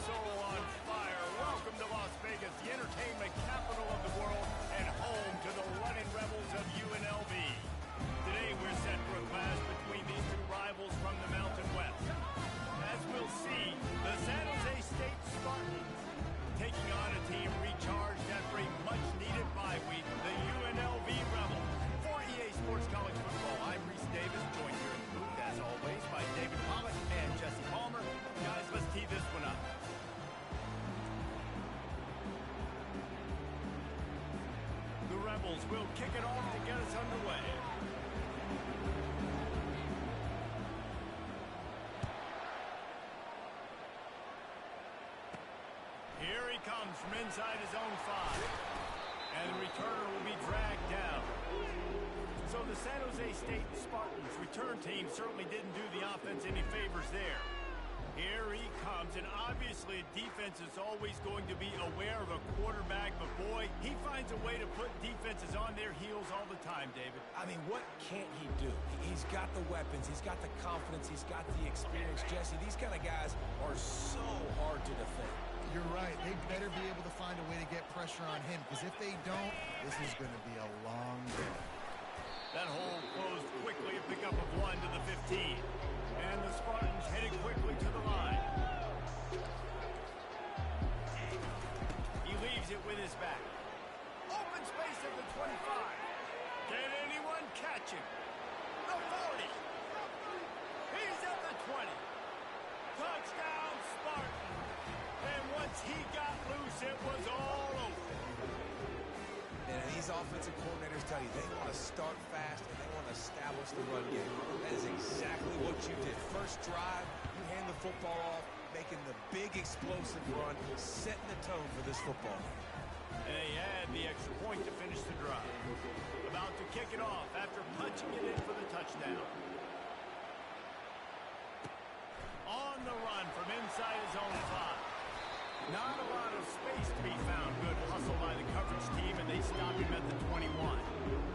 soul on fire. Welcome to Las Vegas, the entertainment capital of the world and home to the running rebels of UNLV. Today we're set for a clash between these two rivals from the Mountain West. As we'll see, the San Jose State Spartans taking on a team recharged after a much-needed bye week, the UNLV Rebels. For EA Sports College Football, I'm Reese Davis, joined here in the booth, as always, by David Pollock and Jesse Palmer. Guys, let's tee this one up. The Rebels will kick it off to get us underway. Here he comes from inside his own 5. And the returner will be dragged down. So the San Jose State Spartans return team certainly didn't do the offense any favors there. Here he comes, and obviously a defense is always going to be aware of a quarterback, but boy, he finds a way to put defenses on their heels all the time, David. I mean, what can't he do? He's got the weapons, he's got the confidence, he's got the experience. Jesse, these kind of guys are so hard to defend. You're right. They better be able to find a way to get pressure on him, because if they don't, this is going to be a long day. That hole closed quickly, a pickup of 1 to the 15. And the Spartans headed quickly to the line. He leaves it with his back. Open space at the 25. Can anyone catch him? The 40. He's at the 20. Touchdown, Spartan. And once he got loose, it was all over. And these offensive coordinators tell you they want to start fast and they want to establish the run game. That is exactly what you did. First drive, you hand the football off, making the big explosive run, setting the tone for this football game. And they had the extra point to finish the drive. About to kick it off after punching it in for the touchdown. On the run from inside his own 5. Not a lot of space to be found. Good hustle by the coverage team, and they stop him at the 21.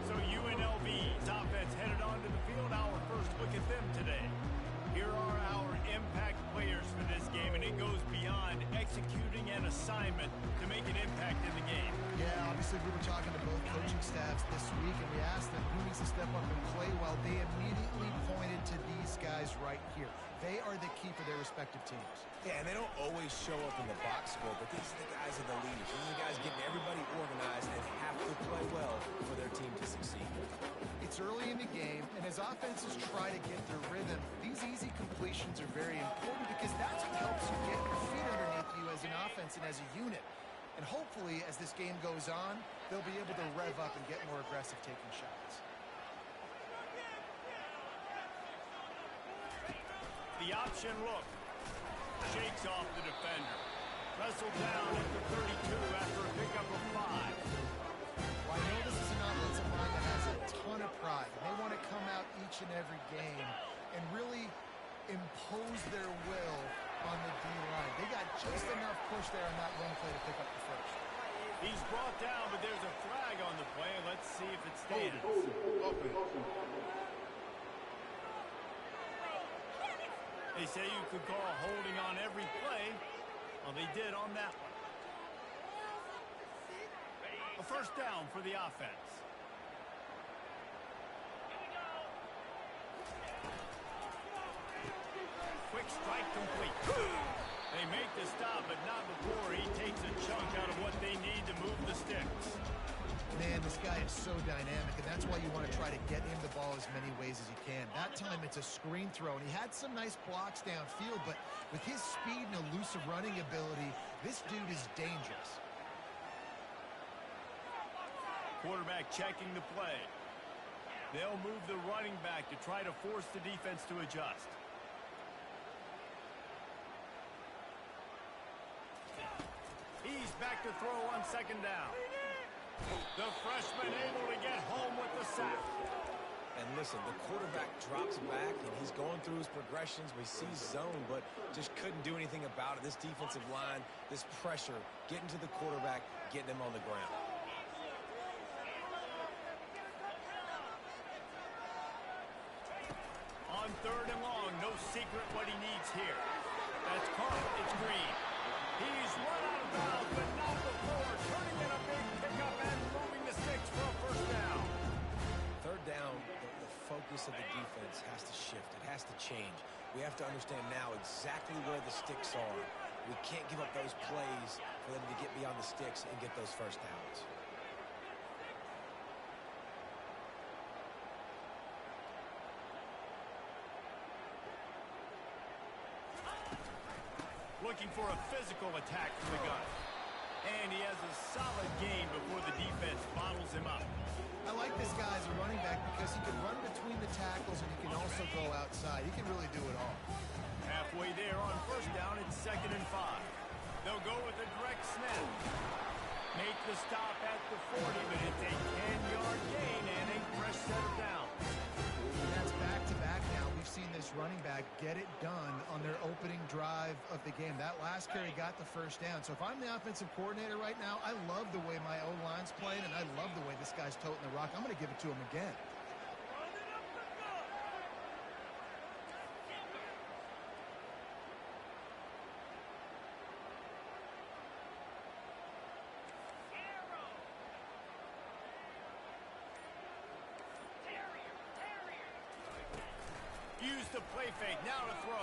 So UNLV's offense headed onto the field. Our first look at them today. Here are our impact players for this game, and it goes beyond executing an assignment to make an impact in the game. Yeah, obviously we were talking to both coaching staffs this week, and we asked them who needs to step up and play well. They immediately pointed to these guys right here. They are the key for their respective teams. Yeah, and they don't always show up in the box score, but these are the guys are the leaders. These are the guys getting everybody organized and have to play well for their team to succeed. It's early in the game, and as offenses try to get their rhythm, these easy completions are very important because that's what helps you get your feet underneath you as an offense and as a unit. And hopefully, as this game goes on, they'll be able to rev up and get more aggressive taking shots. The option look. Shakes off the defender. Wrestled down at the 32 after a pickup of 5. Well, I know this is an offensive line that has a ton of pride. They want to come out each and every game and really impose their will on the D-line. They got just enough push there on that run play to pick up the first. He's brought down, but there's a flag on the play. Let's see if it stands. They say you could call holding on every play. Well, they did on that one. A first down for the offense. Quick strike complete. They make the stop, but not before he takes a chunk out of what they need to move the sticks. Man, this guy is so dynamic, and that's why you want to try to get him the ball as many ways as you can. That time, it's a screen throw, and he had some nice blocks downfield, but with his speed and elusive running ability, this dude is dangerous. Quarterback checking the play. They'll move the running back to try to force the defense to adjust. He's back to throw on second down. The freshman able to get home with the sack. And listen, the quarterback drops back, and he's going through his progressions. We see zone, but just couldn't do anything about it. This defensive line, this pressure, getting to the quarterback, getting him on the ground. On 3rd and long, no secret what he needs here. That's caught. It's Green. He's run out of bounds, but not before turning in a big pickup and moving the sticks for a first down. Third down, the focus of the defense has to shift. It has to change. We have to understand now exactly where the sticks are. We can't give up those plays for them to get beyond the sticks and get those first downs. Looking for a physical attack from the gun. And he has a solid gain before the defense bottles him up. I like this guy as a running back because he can run between the tackles and he can also go outside. He can really do it all. Halfway there on first down, it's 2nd and 5. They'll go with a direct snap. Make the stop at the 40, but it's a 10-yard gain and a fresh set of downs. And that's back-to-back now. We've seen this running back get it done on their opening drive of the game. That last carry got the first down. So if I'm the offensive coordinator right now, I love the way my O-line's playing, and I love the way this guy's toting the rock. I'm going to give it to him again. Use the play fake, now to throw.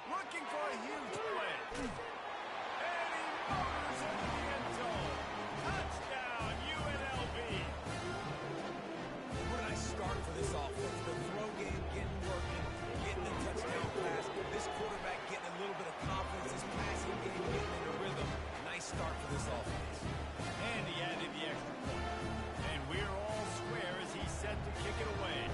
Looking for a huge play. And he motors into the end zone. Touchdown, UNLV. What a nice start for this offense. The throw game getting working, getting the touchdown pass. This quarterback getting a little bit of confidence. This passing game getting in a rhythm. Nice start for this offense. And he added the extra point. And we're all square as he's set to kick it away.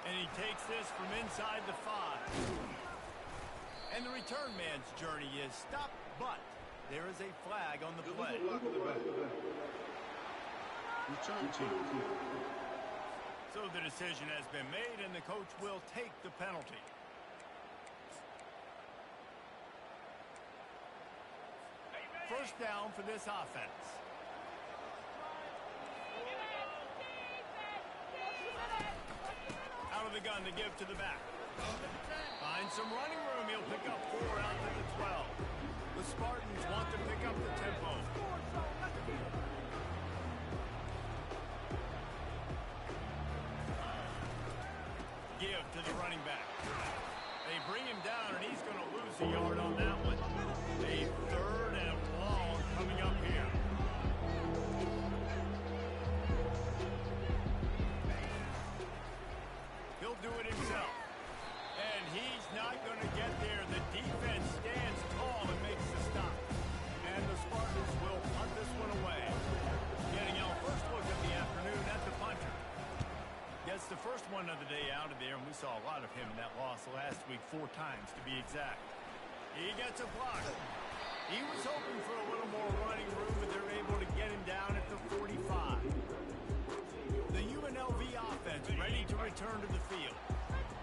And he takes this from inside the 5. And the return man's journey is stopped, but there is a flag on the play. Return team. So the decision has been made, and the coach will take the penalty. First down for this offense. Out of the gun to give to the back. Finds some running room. He'll pick up 4 out to the 12. The Spartans want to pick up the tempo. Give to the running back. They bring him down, and he's going to lose a yard on that one. A 3rd and long coming up here. He'll do it himself. And he's not going to get there. The defense stands tall and makes the stop. And the Spartans will punt this one away. Getting our first look of the afternoon at the punter. Gets the first one of the day out of there, and we saw a lot of him in that loss last week, 4 times to be exact. He gets a block. He was hoping for a little more running room, but they're able to get him down at the 45. The UNLV offense ready to return to the field.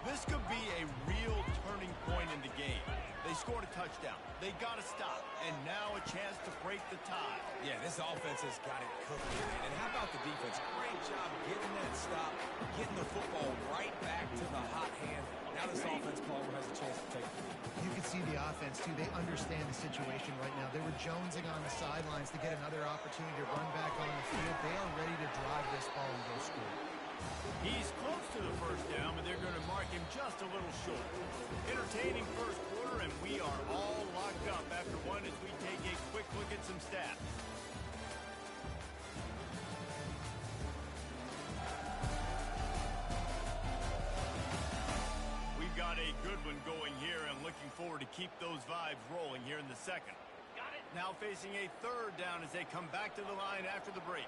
This could be a real turning point in the game. They scored a touchdown. They got to stop. And now a chance to break the tie. Yeah, this offense has got it cooking. And how about the defense? Great job getting that stop, getting the football right back to the hot hand. Now this offense, Palmer, has a chance to take the lead. You can see the offense, too. They understand the situation right now. They were jonesing on the sidelines to get another opportunity to run back on the field. They are ready to drive this ball and go score. He's close to the first down, but they're going to mark him just a little short. Entertaining first quarter, and we are all locked up after one as we take a quick look at some stats. We've got a good one going here, and looking forward to keep those vibes rolling here in the second. Now facing a 3rd down as they come back to the line after the break.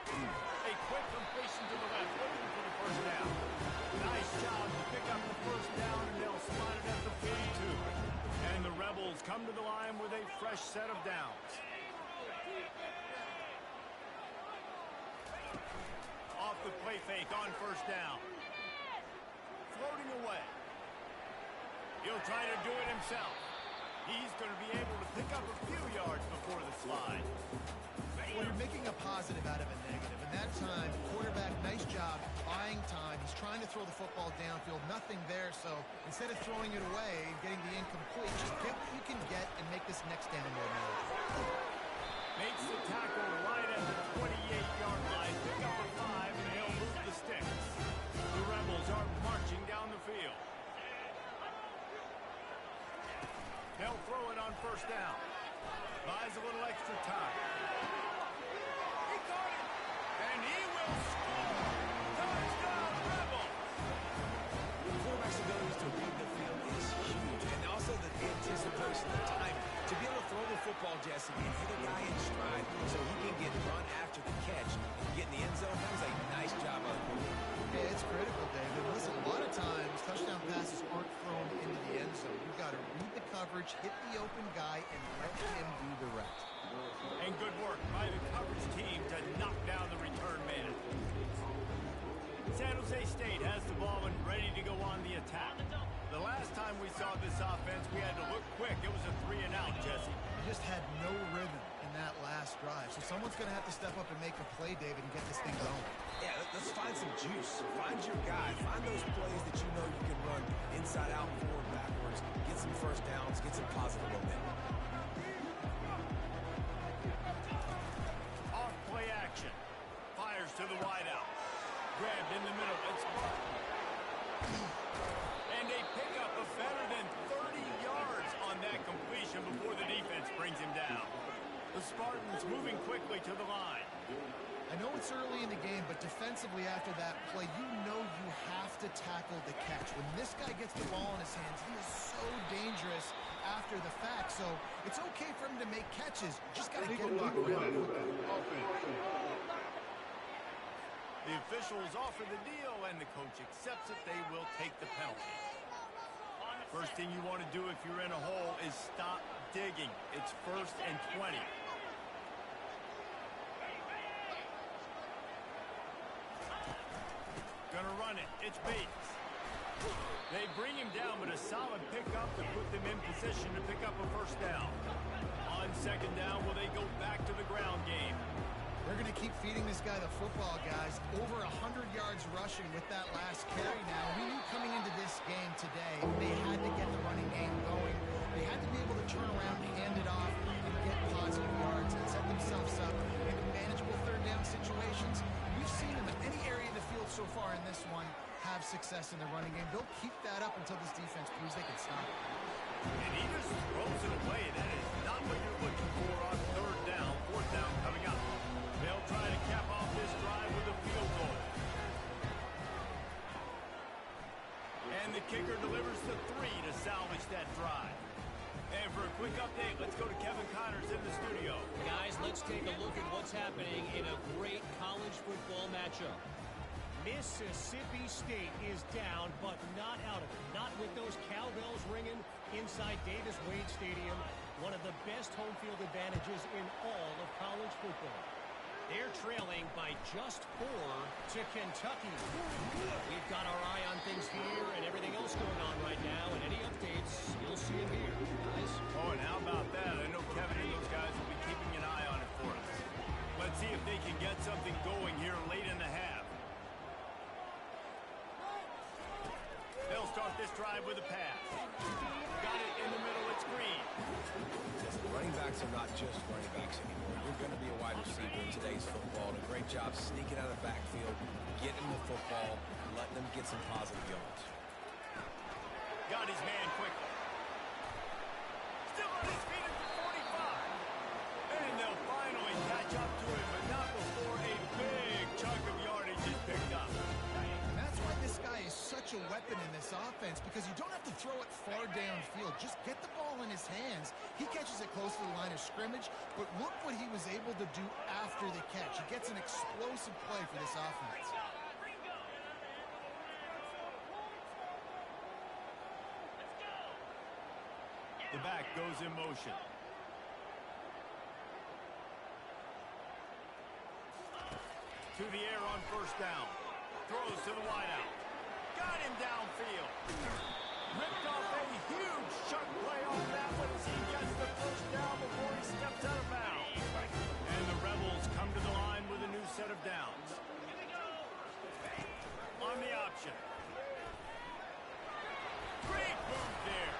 A quick completion to the left, looking for the first down. Nice job to pick up the first down, and they'll slot it at the 42. And the Rebels come to the line with a fresh set of downs. Off the play fake on first down. Floating away. He'll try to do it himself. He's going to be able to pick up a few yards before the slide. Well, you're making a positive out of a negative. And that time, quarterback, nice job, buying time. He's trying to throw the football downfield. Nothing there, so instead of throwing it away and getting the incomplete, just get what you can get and make this next down more manageable. Makes the tackle right at the 28-yard line. Pick up a 5, and he'll move the sticks. The Rebels are marching down the field. They'll throw it on first down. Buys a little extra time. He caught it, and he will score. Touchdown, Rebels! The quarterback's ability to read the field is huge, and also the anticipation, the timing. To be able to throw the football, Jesse, and hit a guy in stride so he can get run after the catch and get in the end zone, that was a nice job by the quarterback. Yeah, it's critical, David. Listen, a lot of times, touchdown passes aren't thrown into the end zone. You've got to read the coverage, hit the open guy, and let him do the rest. And good work by the coverage team to knock down the return man. San Jose State has the ball and ready to go on the attack. The last time we saw this offense, we had to look quick. It was a 3-and-out, Jesse. You just had no rhythm in that last drive. So someone's going to have to step up and make a play, David, and get this thing going. Yeah, let's find some juice. Find your guy. Find those plays that you know you can run inside out, forward, backwards. Get some first downs. Get some positive momentum. Off play action. Fires to the wideout. Grabbed in the middle. It's and a pickup of better than 30 yards on that completion before the defense brings him down. The Spartans moving quickly to the line. I know it's early in the game, but defensively after that play, you know you have to tackle the catch. When this guy gets the ball in his hands, he is so dangerous after the fact. So it's okay for him to make catches. Just got to get him to the ground quickly. The officials offer the deal, and the coach accepts it. They will take the penalty. First thing you want to do if you're in a hole is stop digging. It's 1st and 20. Gonna run it. It's Bates. They bring him down, but a solid pickup to put them in position to pick up a first down. On second down, will they go back to the ground game? They're going to keep feeding this guy the football, guys. Over 100 yards rushing with that last carry now. We knew coming into this game today, they had to get the running game going. They had to be able to turn around, hand it off, and get positive yards and set themselves up in manageable third down situations. We've seen them in any area of the field so far in this one have success in the running game. They'll keep that up until this defense proves they can stop it. And he just throws it away. That is not what you're looking for on third down. Fourth down coming up. They'll try to cap off this drive with a field goal. And the kicker delivers the 3 to salvage that drive. And for a quick update, let's go to Kevin Connors in the studio. Guys, let's take a look at what's happening in a great college football matchup. Mississippi State is down, but not out of it. Not with those cowbells ringing inside Davis-Wade Stadium. One of the best home field advantages in all of college football. They're trailing by just 4 to Kentucky. We've got our eye on things here and everything else going on right now, and any updates, you'll see them here, guys. Oh, and how about that? I know Kevin and those guys will be keeping an eye on it for us. Let's see if they can get something going here late in the half. They'll start this drive with a pass. Got it in the middle. It's Green. Running backs are not just running backs anymore. You're going to be a wide receiver in today's football. A great job sneaking out of the backfield, getting the football, letting them get some positive yards. Got his man quickly. Still on his feet at the 45. And they'll finally catch up to him, but not before a big chunk of yardage is picked up. And that's why this guy is such a weapon in this offense, because you don't have to throw it far downfield. Just get the ball in his hands. He catches it close to the line of scrimmage, but look what he was able to do after the catch. He gets an explosive play for this offense. The back goes in motion. To the air on first down. Throws to the wideout. Got him downfield. Ripped off a huge chunk play on that one as he gets the first down before he steps out of bounds. And the Rebels come to the line with a new set of downs. On the option. Great move there.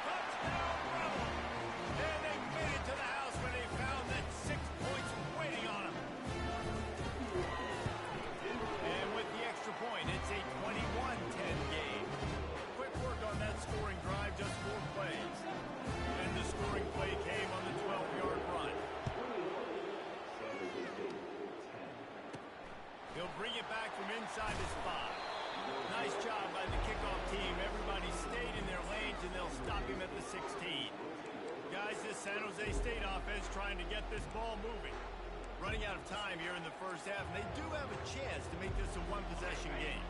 Touchdown Rebels. And they made it to the house when they found that 6 points waiting on them. And with the extra point, it's a 21-10 game. Quick work on that scoring drive, just 4 plays. And the scoring play came on the 12-yard run. He'll bring it back from inside his 5. Nice job by the kickoff team. Everybody stayed in their lanes, and they'll stop him at the 16. Guys, this San Jose State offense trying to get this ball moving. Running out of time here in the first half, and they do have a chance to make this a one-possession game.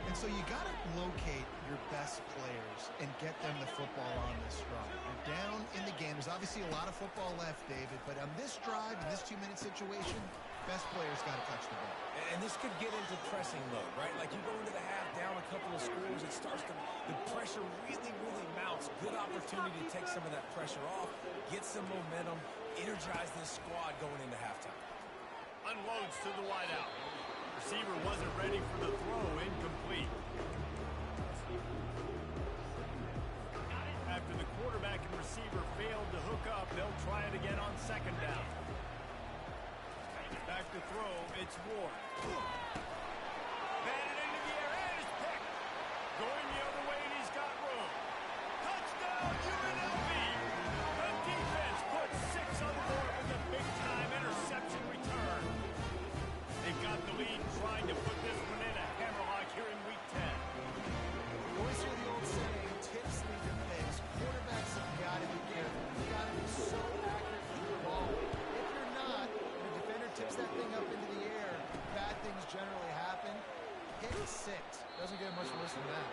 And so you got to locate your best players and get them the football on this drive. You're down in the game. There's obviously a lot of football left, David, but on this drive, in this 2-minute situation, best players got to touch the ball. And this could get into pressing mode, right? Like you go into the half down a couple of scores, it starts to, the pressure really mounts. Good opportunity to take some of that pressure off, get some momentum, energize this squad going into halftime. Unloads to the wideout. Receiver wasn't ready for the throw, incomplete. After the quarterback and receiver failed to hook up, they'll try it again on second down. Back to throw, it's Ward. Batted into the air, and it's picked. Going the other way, and he's got room. Touchdown, UNLV! The defense puts 6 on the board with a big-time interception return. They've got the lead, trying to put this one in a hammerlock here in Week 10. You always hear the old saying, tips lead to picks. Quarterbacks have got to be careful. You've got to be so accurate with the ball. If you're not, and the defender tips that thing up into the air, bad things generally happen. Pick 6. Doesn't get much worse than that.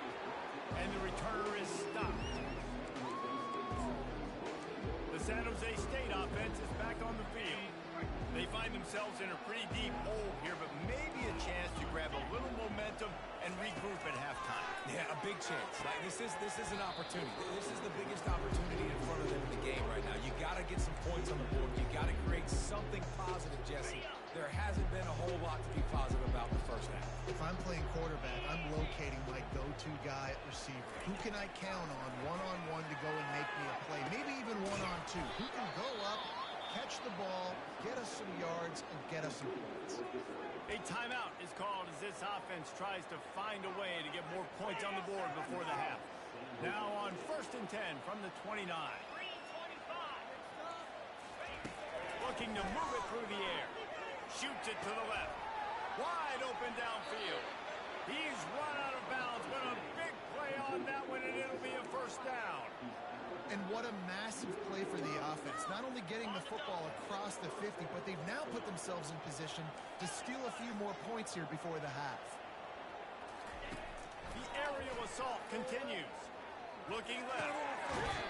And the returner is stopped. The San Jose State offense is back on the field. They find themselves in a pretty deep hole here, but maybe a chance to grab a little momentum and regroup at halftime. Yeah, a big chance. Like this is an opportunity. This is the biggest opportunity in front of them in the game right now. You got to get some points on the board. You got to create something positive, Jesse. There hasn't been a whole lot to be positive about the first half. If I'm playing quarterback, I'm locating my go-to guy at receiver. Who can I count on one-on-one to go and make me a play? Maybe even one-on-two. Who can go up, catch the ball, get us some yards, and get us some points. A timeout is called as this offense tries to find a way to get more points on the board before the half. Now on 1st and 10 from the 29. Looking to move it through the air. Shoots it to the left. Wide open downfield. He's run out of bounds, but a big play on that one, and it'll be a first down. And what a massive play for the offense. Not only getting the football across the 50, but they've now put themselves in position to steal a few more points here before the half. The aerial assault continues. Looking left.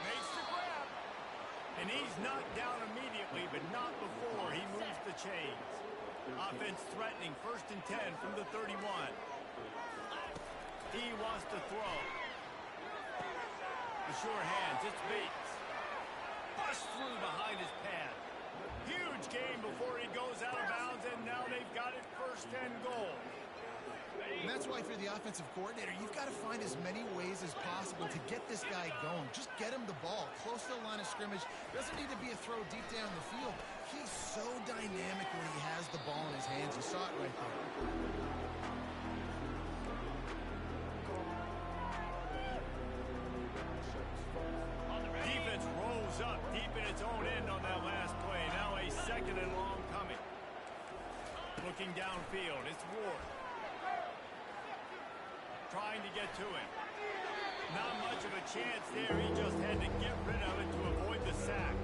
Makes the grab. And he's knocked down immediately, but not before he moves the chains. Offense threatening 1st and 10 from the 31. He wants to throw. The sure hands, it's Bates. Bust through behind his pad. Huge gain before he goes out of bounds, and now they've got it 1st and goal. And that's why if you're the offensive coordinator, you've got to find as many ways as possible to get this guy going. Just get him the ball close to the line of scrimmage. Doesn't need to be a throw deep down the field. He's so dynamic when he has the ball in his hands. You saw it right there. Defense rolls up deep in its own end on that last play. Now a 2nd and long coming. Looking downfield, it's Ward. Trying to get to him. Not much of a chance there. He just had to get rid of it to avoid the sack.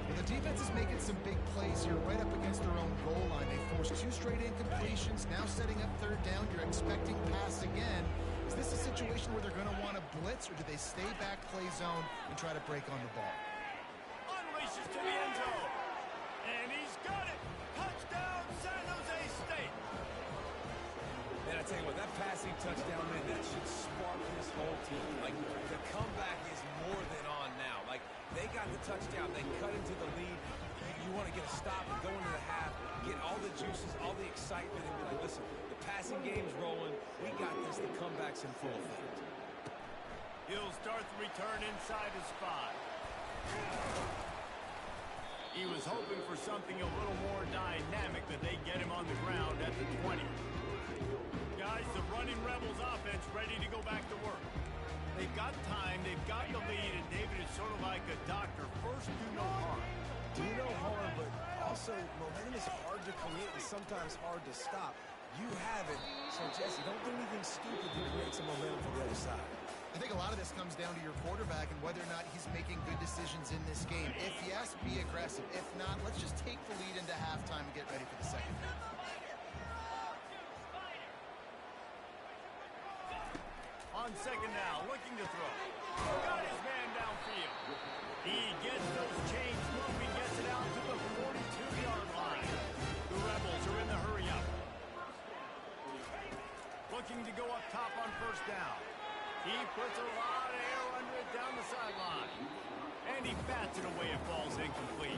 Well, the defense is making some big plays here right up against their own goal line. They forced 2 straight incompletions. Now setting up 3rd down. You're expecting pass again. Is this a situation where they're going to want to blitz, or do they stay back, play zone, and try to break on the ball? Unleashes to the end zone. And he's got it. Touchdown, San Jose State. And I tell you what, that passing touchdown, man, that should spark this whole team. Like, the comeback is more than on now. Like, they got the touchdown. They cut into the lead. You you want to get a stop and go into the half, get all the juices, all the excitement, and be like, listen, the passing game's rolling. We got this. The comeback's in full effect. He'll start the return inside his 5. He was hoping for something a little more dynamic, but they get him on the ground at the 20. Guys, the running Rebels offense ready to go back to work. They've got time, they've got the lead, and David is sort of like a doctor. First, do no harm. Do no harm, but also momentum is hard to create and sometimes hard to stop. You have it, so Jesse, don't do anything stupid to create some momentum for the other side. I think a lot of this comes down to your quarterback and whether or not he's making good decisions in this game. If yes, be aggressive. If not, let's just take the lead into halftime and get ready for the second half. On second now, looking to throw. Got his man downfield. He gets those chains moving, gets it out to the 42-yard line. The Rebels are in the hurry-up. Looking to go up top on first down. He puts a lot of air under it down the sideline. And he bats it away. It falls incomplete.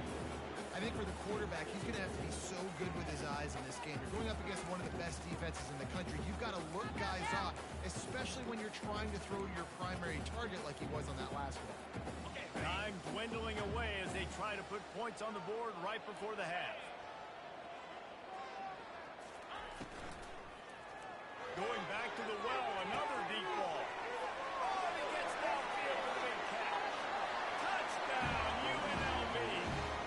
I think for the quarterback, he's going to have to be so good with his eyes in this game. You're going up against one of the best defenses in the country. You've got to look guys off, especially when you're trying to throw your primary target like he was on that last one. Time dwindling away as they try to put points on the board right before the half. Going back to the well, another deep ball. Oh, and he gets downfield for the big catch. Touchdown, UNLV.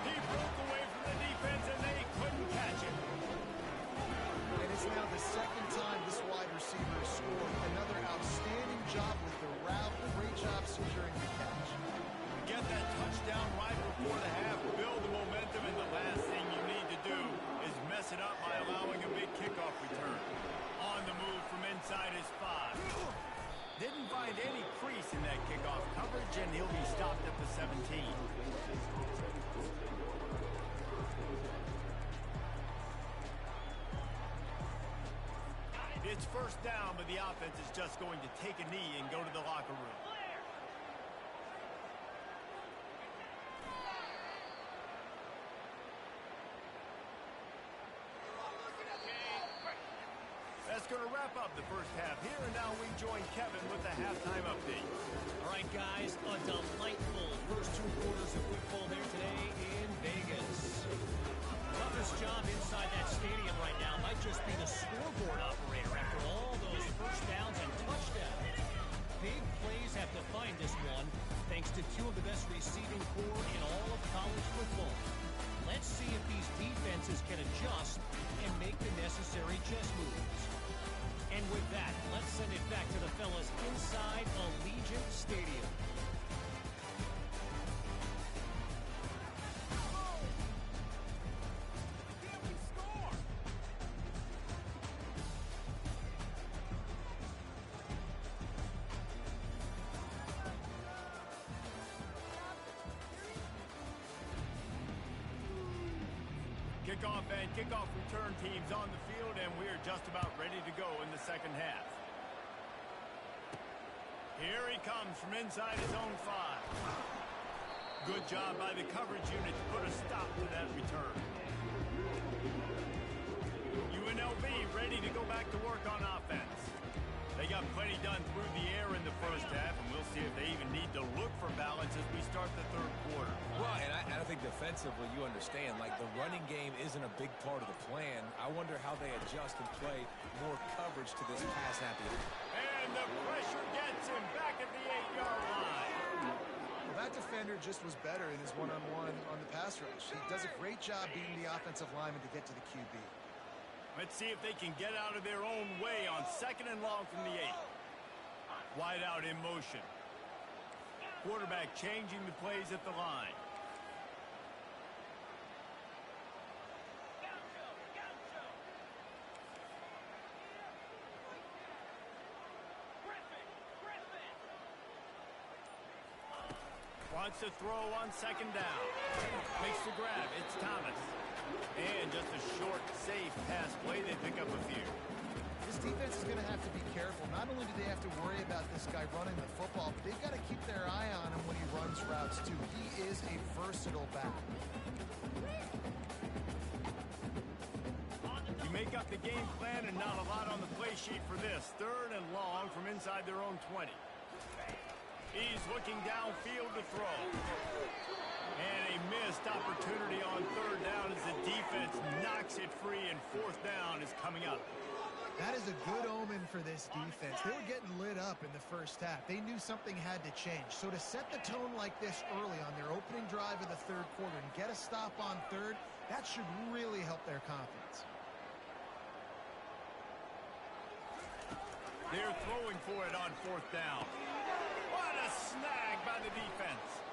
He broke away from the defense, and they couldn't catch him. And it's now the second time this wide receiver has scored. Another outstanding job with the route. Great job securing the catch. Get that touchdown right before the half. Build the momentum, and the last thing you need to do is mess it up by allowing a big kickoff return. On the move from inside his 5. Didn't find any crease in that kickoff coverage, and he'll be stopped at the 17. It's first down, but the offense is just going to take a knee and go to the locker room. That's going to wrap up the first half here, and now we join Kevin with the halftime update. All right, guys, a delightful first 2 quarters of football there today in Vegas. Toughest job inside that stadium right now might just be the scoreboard operator after all those first downs and touchdowns. Big plays have defined this one, thanks to 2 of the best receiving corps in all of college football. Let's see if these defenses can adjust and make the necessary chess moves. And with that, let's send it back to the fellas inside Allegiant Stadium. Kickoff and kickoff return teams on the field, and we're just about ready to go in the second half. Here he comes from inside his own 5. Good job by the coverage unit to put a stop to that return. UNLV ready to go back to work on offense. They got plenty done through the air in the first half, and we'll see if they even need to look for balance as we start the third quarter. Well, and I think defensively, you understand, like the running game isn't a big part of the plan. I wonder how they adjust and play more coverage to this pass-happy. And the pressure gets him back at the 8-yard line. Well, that defender just was better in his one-on-one on the pass rush. He does a great job beating the offensive lineman to get to the QB. Let's see if they can get out of their own way on second and long from the 8. Wide out in motion. Quarterback changing the plays at the line. Wants to throw on second down. Makes the grab. It's Thomas. And just a short, safe pass play. They pick up a few. This defense is going to have to be careful. Not only do they have to worry about this guy running the football, but they've got to keep their eye on him when he runs routes, too. He is a versatile back. You make up the game plan and not a lot on the play sheet for this. 3rd and long from inside their own 20. He's looking downfield to throw. And a missed opportunity on 3rd down as the defense knocks it free, and 4th down is coming up. That is a good omen for this defense. They were getting lit up in the first half. They knew something had to change. So to set the tone like this early on their opening drive of the 3rd quarter and get a stop on 3rd, that should really help their confidence. They're throwing for it on 4th down. What a snag by the defense.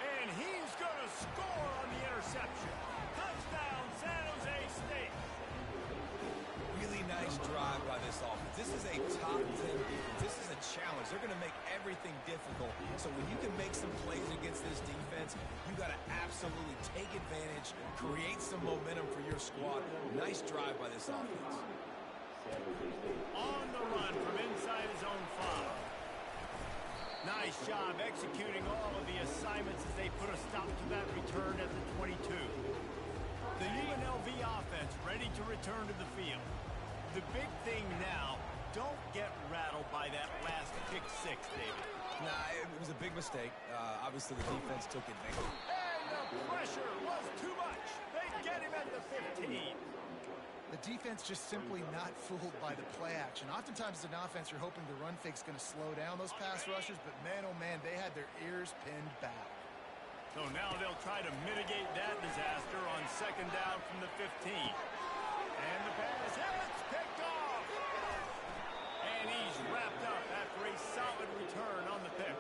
And he's going to score on the interception. Touchdown, San Jose State. Really nice drive by this offense. This is a top 10 defense. This is a challenge. They're going to make everything difficult. So when you can make some plays against this defense, you got to absolutely take advantage, create some momentum for your squad. Nice drive by this offense. On the run from inside his own 5. Nice job executing all of the assignments as they put a stop to that return at the 22. The UNLV offense ready to return to the field. The big thing now, don't get rattled by that last pick 6, David. Nah, it was a big mistake. Obviously, the defense took advantage. And the pressure was too much. They get him at the 15. The defense just simply not fooled by the play action. Oftentimes, as an offense, you're hoping the run fake's going to slow down those pass rushers, but man, oh man, they had their ears pinned back. So now they'll try to mitigate that disaster on 2nd down from the 15. And the pass hits, picked off. And he's wrapped up after a solid return on the pick.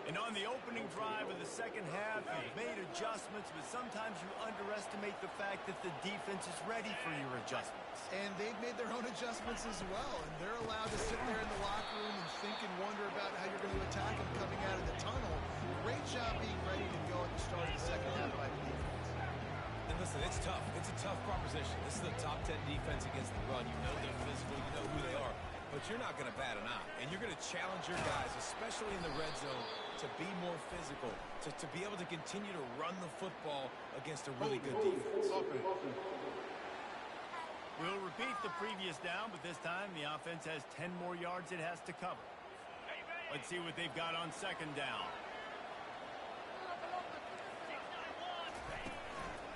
And on the opening drive of the 2nd half, you've made adjustments, but sometimes you underestimate the fact that the defense is ready for your adjustments. And they've made their own adjustments as well, and they're allowed to sit there in the locker room and think and wonder about how you're going to attack them coming out of the tunnel. Great job being ready to go at the start of the 2nd half by the defense. And listen, it's tough. It's a tough proposition. This is a top 10 defense against the run. You know they're physical. You know who they are. But you're not going to bat an eye. And you're going to challenge your guys, especially in the red zone, to be more physical, to be able to continue to run the football against a really good defense. We'll repeat the previous down, but this time the offense has 10 more yards it has to cover. Let's see what they've got on 2nd down.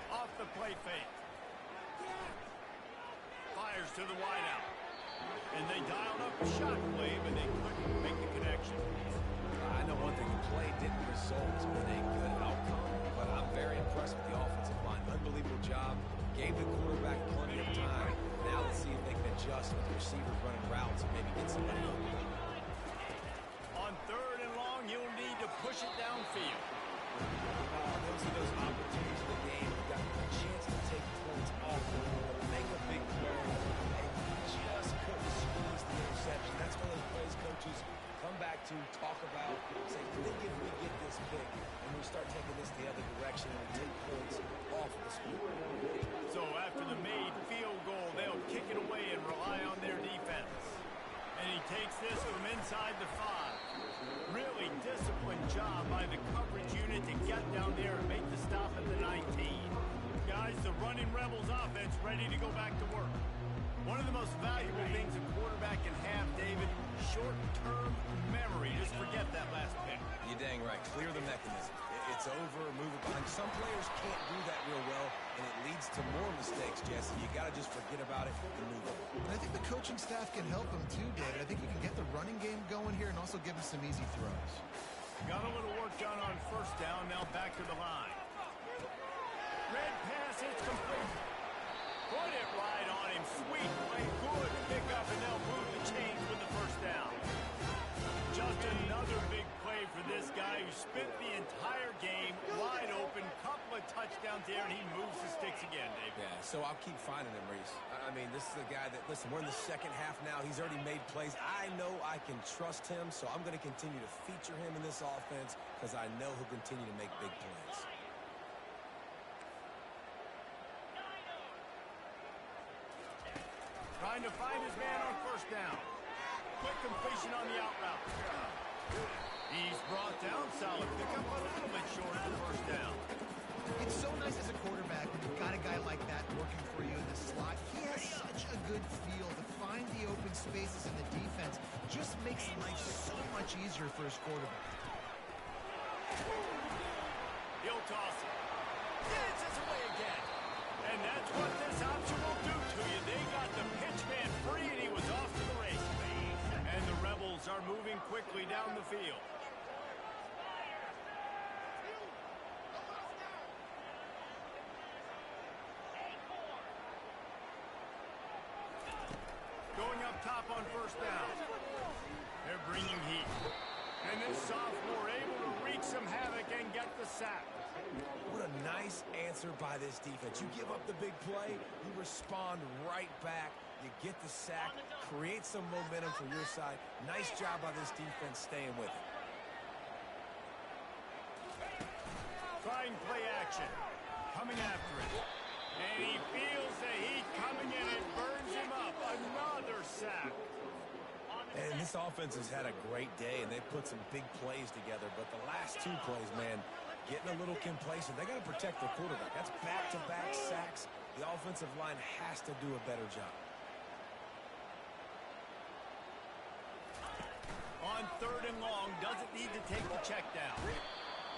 Off the play fake. Fires to the wideout. And they dialed up a shot play, but they couldn't make the connection. I know one thing, the play didn't result in a good outcome, but I'm very impressed with the offensive line. Unbelievable job. Gave the quarterback plenty of time. Now let's see if they can adjust with the receivers running routes and maybe get somebody open. On 3rd and long, you'll need to push it downfield. Those are those opportunities in the game. You've got a chance to take points off, make a big play, and you just couldn't squeeze the interception. That's one of the plays coaches come back to, talk about, say, think if we get this pick and we start taking this the other direction and we take points off of the score. So after the made field goal, they'll kick it away and rely on their defense. And he takes this from inside the 5. Really disciplined job by the coverage unit to get down there and make the stop at the 19. Guys, the running Rebels offense ready to go back to work. One of the most valuable things a quarterback can have, David, short-term memory. Just forget that last pick. You're dang right. Clear the mechanism. It's over, move it behind. Some players can't do that real well, and it leads to more mistakes, Jesse. You got to just forget about it and move on. And I think the coaching staff can help them too, David. I think you can get the running game going here and also give them some easy throws. Got a little work done on 1st down, now back to the line. Red pass, it's complete. Put it right on him. Sweet play, good pick up, and they'll move the chains with the 1st down. Just another big play for this guy who spent the entire game wide open. Couple of touchdowns there, and he moves the sticks again, Dave. Yeah, so I'll keep finding him, Reese. I mean, this is a guy that, listen, we're in the 2nd half now. He's already made plays. I know I can trust him, so I'm going to continue to feature him in this offense because I know he'll continue to make big plays. Trying to find his man on 1st down. Quick completion on the out route. He's brought down. Solid pickup, a little bit short of the 1st down. It's so nice as a quarterback when you've got a guy like that working for you in the slot. He has such a good feel to find the open spaces in the defense. Just makes life so much easier for his quarterback. He'll toss it. Dances away again. And that's what this option will do to you. They got the pitch man free, and he was off to the races. And the Rebels are moving quickly down the field. Going up top on first down. They're bringing heat. And this sophomore able to wreak some havoc and get the sack. What a nice answer by this defense. You give up the big play, you respond right back. You get the sack, create some momentum for your side. Nice job by this defense staying with it. Trying play action. Coming after it. And he feels the heat coming in. It burns him up. Another sack. And this offense has had a great day, and they've put some big plays together. But the last two plays, man, getting a little complacent. They got to protect their quarterback. That's back-to-back sacks. The offensive line has to do a better job. On third and long, doesn't need to take the check down.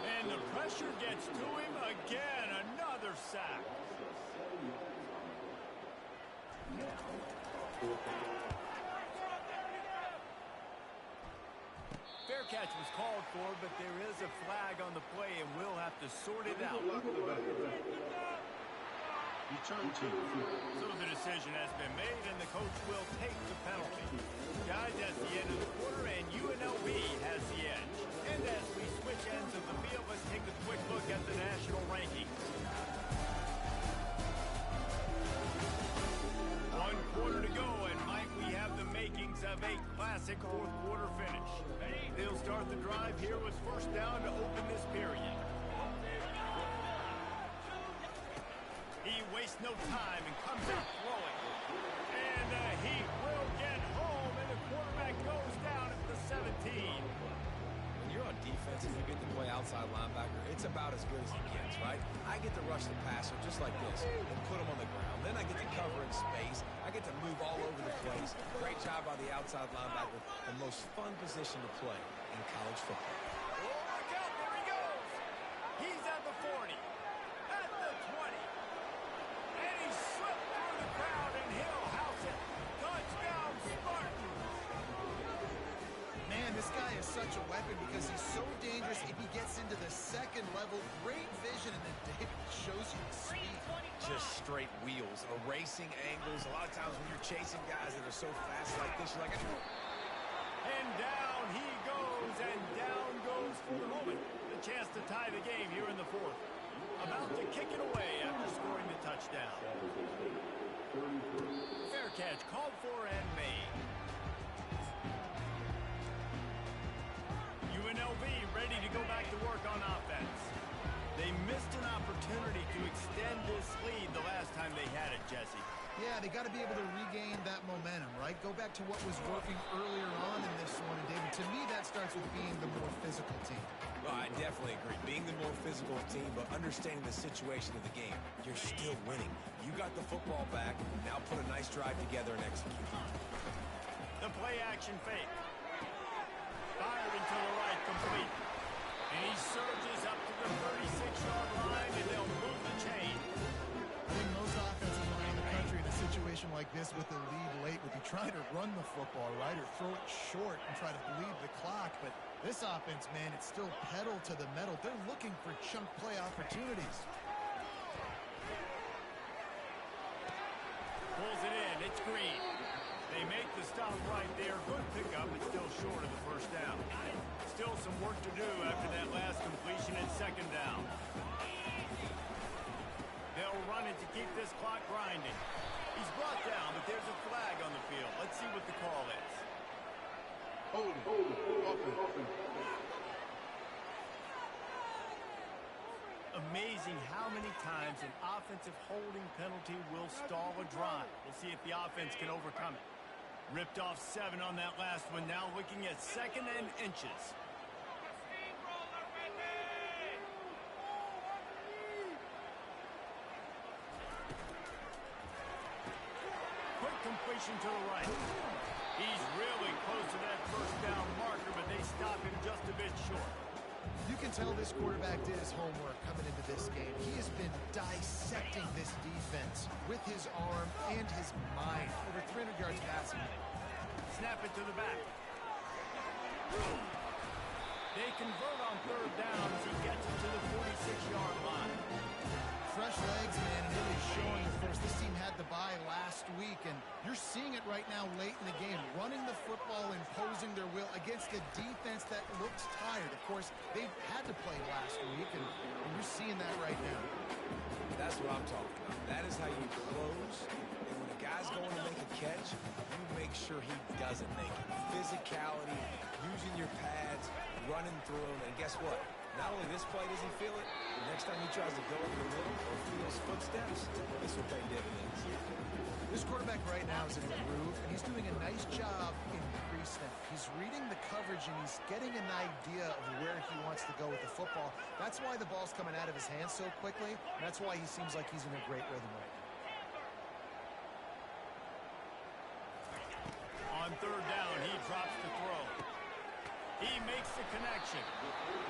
And the pressure gets to him again. Another sack. Fair catch was called for, but there is a flag on the play, and we'll have to sort it out. Return team. So the decision has been made, and the coach will take the penalty. Guys, that's the end of the quarter, and UNLV has the edge. And as we switch ends of the field, let's take a quick look at the national rankings. 1 quarter to go, and Mike, we have the makings of a classic fourth quarter finish. They'll start the drive here with first down to open this period. He wastes no time and comes out throwing. And he will get home, and the quarterback goes down at the 17. When you're on defense and you get to play outside linebacker, it's about as good as it gets, right? I get to rush the passer just like this and put him on the ground. Then I get to cover in space. I get to move all over the place. Great job by the outside linebacker. The most fun position to play in college football. Oh, look out, there he goes. He's at the 40, at the 20. And he slipped through the crowd, and he'll house it. Touchdown, Spartans. Man, this guy is such a weapon because he's so dangerous if he gets into the second level. Great vision, and then David shows you the speed. Just straight wheels, erasing angles. A lot of times when you're chasing guys that are so fast like this, you're like, And down he goes, and down goes for the moment. The chance to tie the game here in the fourth. About to kick it away after scoring the touchdown. Fair catch called for and made. UNLV ready to go back to work on offense. They missed an opportunity to extend this lead the last time they had it, Jesse. Yeah, they got to be able to regain that momentum, right? Go back to what was working earlier on in this one. And David, to me, that starts with being the more physical team. well, I definitely agree. Being the more physical team, but understanding the situation of the game, you're still winning. You got the football back. Now put a nice drive together and execute. The play action fake. Fired into the right, complete. And he surges up to the 36-yard line, and they'll move the chain. I think most offenses around the country in a situation like this with the lead late would be trying to run the football, right, or throw it short and try to bleed the clock. But this offense, man, it's still pedal to the metal. They're looking for chunk play opportunities. Pulls it in. It's Green. They make the stop right there. Good pickup, but still short of the first down. Still some work to do after that last completion at second down. They'll run it to keep this clock grinding. He's brought down, but there's a flag on the field. Let's see what the call is. Amazing how many times an offensive holding penalty will stall a drive. We'll see if the offense can overcome it. Ripped off 7 on that last one. Now looking at second and inches. motion to the right. He's really close to that first down marker, but they stop him just a bit short. You can tell this quarterback did his homework coming into this game. He has been dissecting this defense with his arm and his mind. Over 300 yards passing. Snap it to the back. They convert on third down as he gets it to the 46-yard line. Fresh legs, man, and it is showing. Of course, this team had the bye last week, and you're seeing it right now late in the game. Running the football, imposing their will against a defense that looks tired. Of course, they had to play last week, and you're seeing that right now. That's what I'm talking about. That is how you close. And when a guy's going to make a catch, you make sure he doesn't make it. Physicality, using your pads, running through them, and guess what? Not only this play does he feel it, the next time he tries to go in the middle or feels footsteps, this will pay dividends. This quarterback right now is in a groove, and he's doing a nice job in pre-snap. He's reading the coverage, and he's getting an idea of where he wants to go with the football. That's why the ball's coming out of his hands so quickly, and that's why he seems like he's in a great rhythm right now. On third down, he drops the throw. He makes the connection.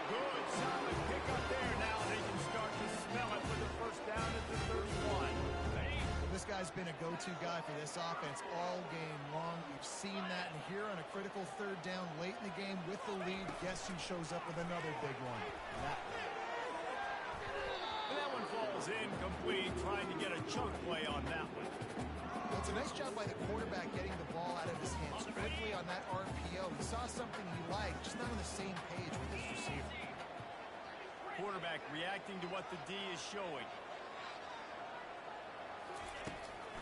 Good, solid pickup there. Now they can start to smell it with the first down at the 31. This guy's been a go-to guy for this offense all game long. We've seen that, and here on a critical third down late in the game with the lead, guess who shows up with another big one? That one falls incomplete, trying to get a chunk play on that one. Well, it's a nice job by the quarterback getting the ball out of his hands quickly on that RPO. He saw something he liked, just not on the same page with his receiver. Quarterback reacting to what the D is showing.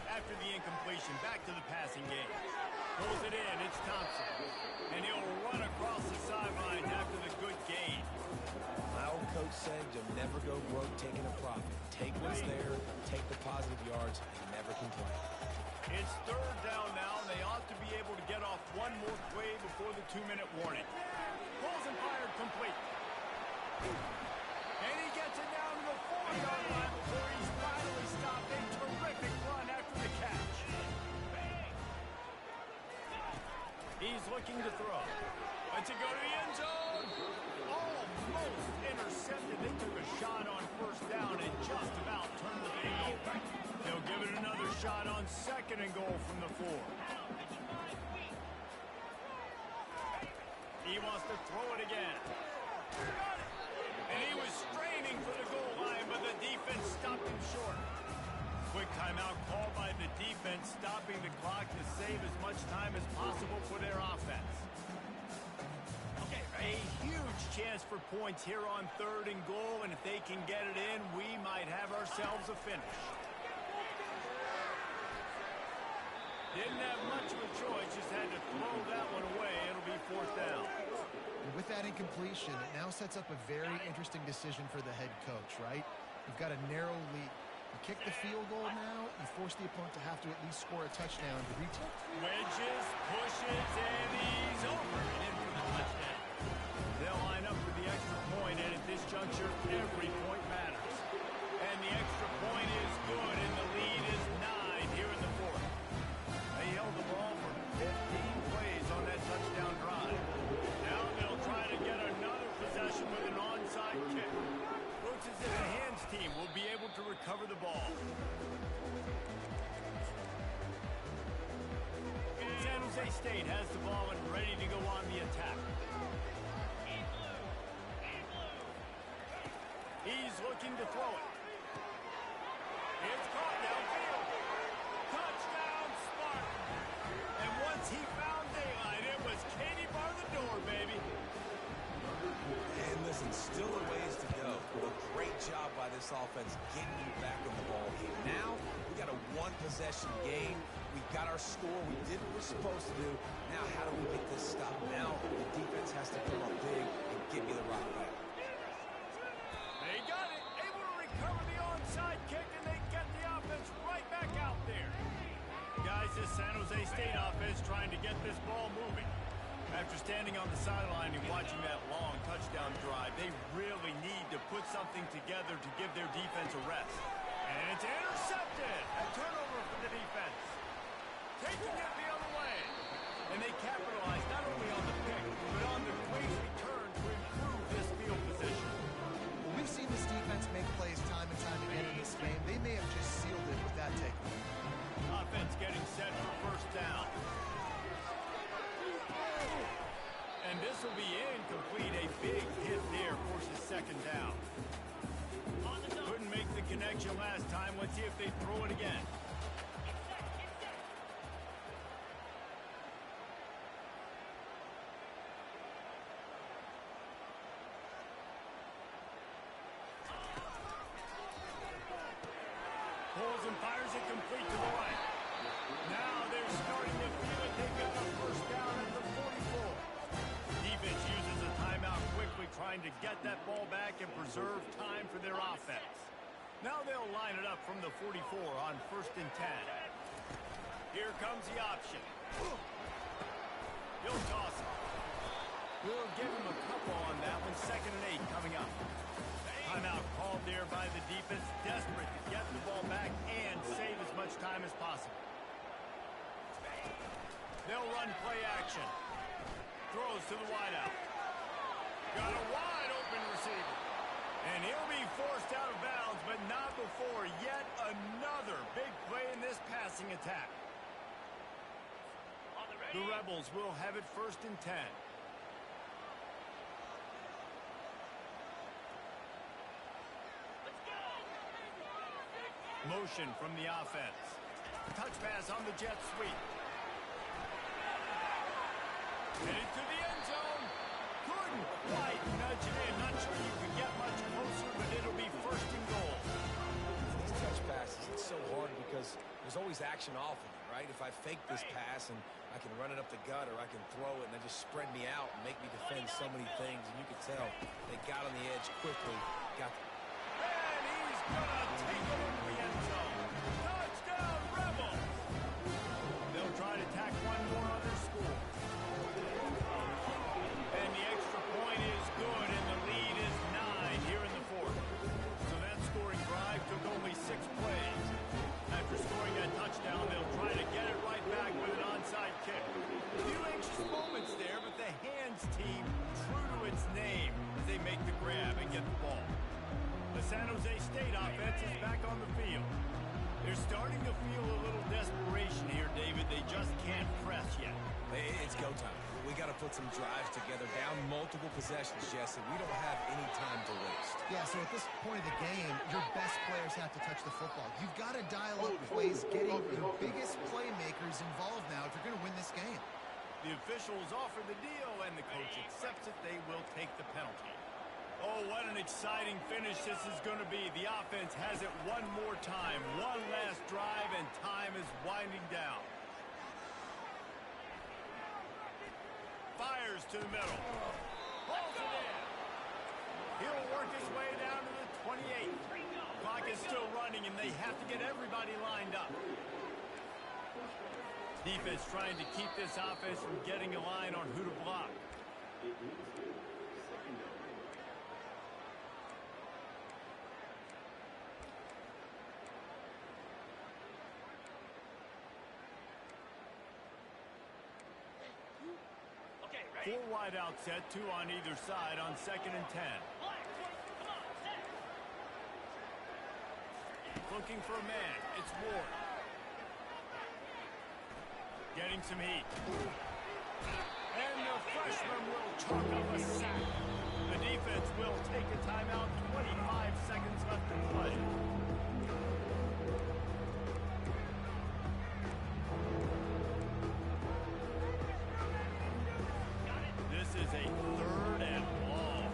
After the incompletion, back to the passing game. Pulls it in, it's Thompson. And he'll run across the sidelines after the good gain. My old coach said you'll never go broke taking a profit. Take what's there, take the positive yards, and never complain. It's third down now, and they ought to be able to get off one more play before the 2-minute warning. Pulls and fired complete. And he gets it down to the 4-yard line before he's finally stopped. A terrific run after the catch. He's looking to throw. Let's it go to the end zone. Almost intercepted. They took a shot on first down and just about turned the thing over. They'll give it another shot on second and goal from the 4. He wants to throw it again. And he was straining for the goal line, but the defense stopped him short. Quick timeout called by the defense, stopping the clock to save as much time as possible for their offense. Okay, a huge chance for points here on third and goal, and if they can get it in, we might have ourselves a finish. Didn't have much of a choice, just had to throw that one away. It'll be fourth down. And with that incompletion, it now sets up a very interesting decision for the head coach, right? You've got a narrow lead. You kick the field goal now, you force the opponent to have to at least score a touchdown to retake. Wedges, pushes, and he's over and in for the touchdown. They'll line up for the extra point, and at this juncture, every point matters. And the extra point is good, and the lead is 9 here in the fourth. They held the ball for 15 plays on that touchdown drive. Now they'll try to get another possession with an onside kick. Looks as if the hands team will be able to recover the ball. San Jose State has the ball and ready to go on the attack. He's looking to throw it. It's caught downfield. Touchdown, Spartan. And once he found daylight, it was Katie bar the door, baby. And listen, still a ways to go. A great job by this offense getting you back in the ball game. Now, we got a one-possession game. We got our score. We did what we're supposed to do. Now, how do we get this stopped? Now, the defense has to come up big and give you the rock back. They got it. Able to recover the onside kick, and they get the offense right back out there. Guys, this San Jose State offense trying to get this ball moving. After standing on the sideline and watching that long touchdown drive, they really need to put something together to give their defense a rest. And it's intercepted. A turnover for the defense. taking it the other way. And they capitalize not only on the pick, but on the great return to improve this field position. Well, we've seen this defense make plays time and time again in this game. They may have just sealed it with that takeaway. Offense getting set for first down. And this will be incomplete. A big hit there forces second down. Couldn't make the connection last time. Let's see if they throw it again. Pulls and fires it complete to the right. Now they're starting to feel it. They've got a first down at the 44. Defense uses a timeout quickly, trying to get that ball back and preserve time for their offense. Now they'll line it up from the 44 on 1st and 10. Here comes the option. He'll toss it. We'll give him a couple on that one. 2nd and 8 coming up. Timeout called there by the defense, desperate to get the ball back and save as much time as possible. They'll run play action. Throws to the wideout. Got a wide open receiver. And he'll be forced out of bounds, but not before yet another big play in this passing attack. The Rebels will have it 1st and 10. Motion from the offense. Touch pass on the jet sweep. Headed to the end zone. Couldn't quite nudge it in. Not sure you could get much closer, but it'll be 1st and goal. These touch passes, it's so hard because there's always action off of it, right? If I fake this pass and I can run it up the gut or I can throw it and they just spread me out and make me defend so many things, and you can tell they got on the edge quickly. Got And he's gonna take it into the end zone. Touchdown, Rebels! They'll try to tack one more on their score. And the extra point is good, and the lead is 9 here in the 4th. So that scoring drive took only 6 plays. After scoring that touchdown, they'll try to get it right back with an onside kick. A few anxious moments there, but the hands team true to its name as they make the grab and get the ball. The San Jose State offense is back on the field. They're starting to feel a little desperation here, David. They just can't press yet. It's go time. We got to put some drives together, down multiple possessions, Jesse. We don't have any time to waste. Yeah, so at this point of the game, your best players have to touch the football. You've got to dial up plays, getting your biggest playmakers involved now if you're going to win this game. The officials offer the deal, and the coach accepts it. They will take the penalty. Oh, what an exciting finish this is going to be. The offense has it one more time. One last drive, and time is winding down. Fires to the middle. Holds it in. He'll work his way down to the 28. Clock is still running, and they have to get everybody lined up. Defense trying to keep this offense from getting a line on who to block. Four wide out set, 2 on either side on 2nd and 10. Looking for a man. It's Ward. Getting some heat. And the freshman will chalk up a sack. The defense will take a timeout. 25 seconds left to play. This is a 3rd and long.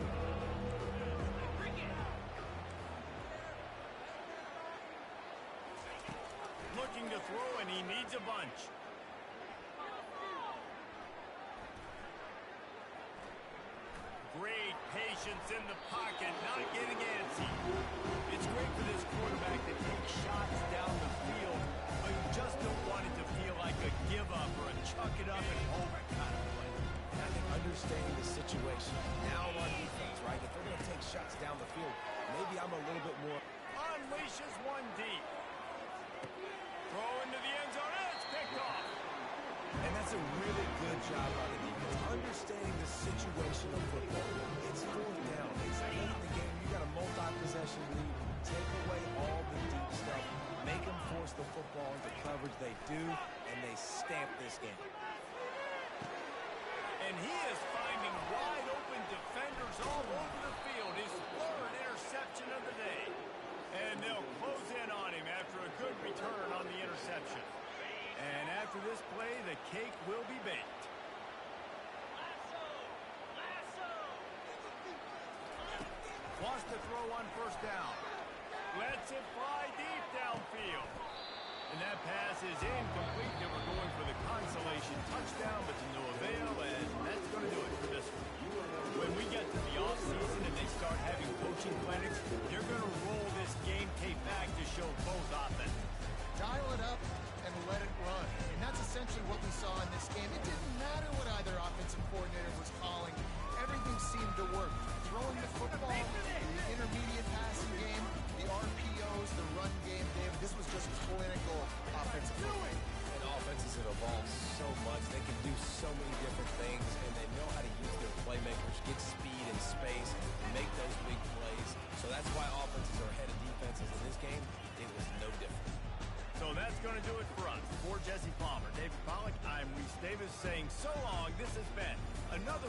Looking to throw, and he needs a bunch. Great patience in the pocket, not getting antsy. It's great for this quarterback to take shots down the field, but you just don't want it to feel like a give-up or a chuck it up and hope kind of play. I think understanding the situation. Now I'm on defense, right? If they're going to take shots down the field, maybe I'm a little bit more. Unleashes one deep. Throw into the end zone. It's picked off. And that's a really good job by the defense, understanding the situation of football. It's fourth down. It's late in the game. You got a multi-possession lead. Take away all the deep stuff. Make them force the football into coverage. They do, and they stamp this game. And he is finding wide open defenders all over the field. His third interception of the day. And they'll close in on him after a good return on the interception. And after this play, the cake will be baked. Wants to throw on first down. Lets it fly deep downfield. And that pass is incomplete. They were going for the consolation touchdown, but to no avail, and that's going to do it for this one. When we get to the offseason and they start having coaching clinics, they're going to roll this game tape back to show both offenses. Dial it up and let it run. And that's essentially what we saw in this game. It didn't matter what either offensive coordinator was calling. Everything seemed to work. Throwing the football, the intermediate passing game, the RPOs, the run game, David. This was just clinical offensive football. And offenses have evolved so much. They can do so many different things, and they know how to use their playmakers, get speed and space, and make those big plays. So that's why offenses are ahead of defenses in this game. It was no different. So that's going to do it for us. For Jesse Palmer, David Pollack, I'm Reese Davis saying so long. This has been another